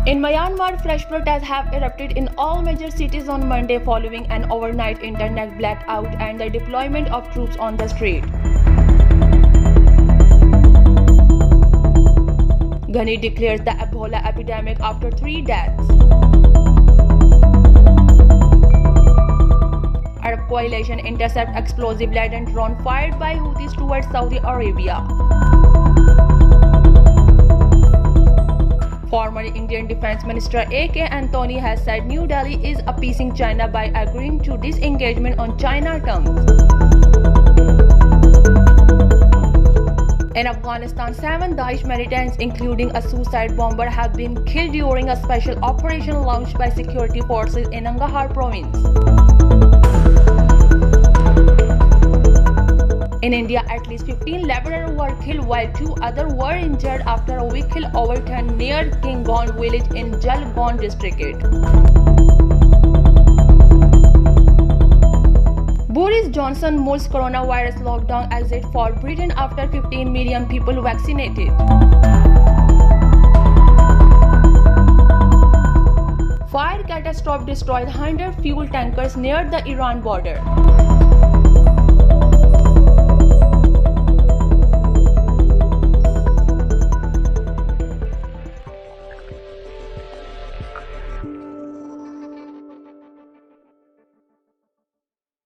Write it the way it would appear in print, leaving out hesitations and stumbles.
In Myanmar, fresh protests have erupted in all major cities on Monday following an overnight internet blackout and the deployment of troops on the street. Ghani declares the Ebola epidemic after 3 deaths. Arab coalition intercept explosive-laden drone fired by Houthis towards Saudi Arabia. Former Indian Defence Minister A.K. Antony has said New Delhi is appeasing China by agreeing to disengagement on China terms. In Afghanistan, 7 Daesh militants, including a suicide bomber, have been killed during a special operation launched by security forces in Nangarhar province. In India, at least 15 laborers were killed while 2 others were injured after a vehicle overturned near Kingaon village in Jalgaon district. Boris Johnson mulls coronavirus lockdown exit for Britain after 15 million people vaccinated. Fire catastrophe destroyed 100 fuel tankers near the Iran border.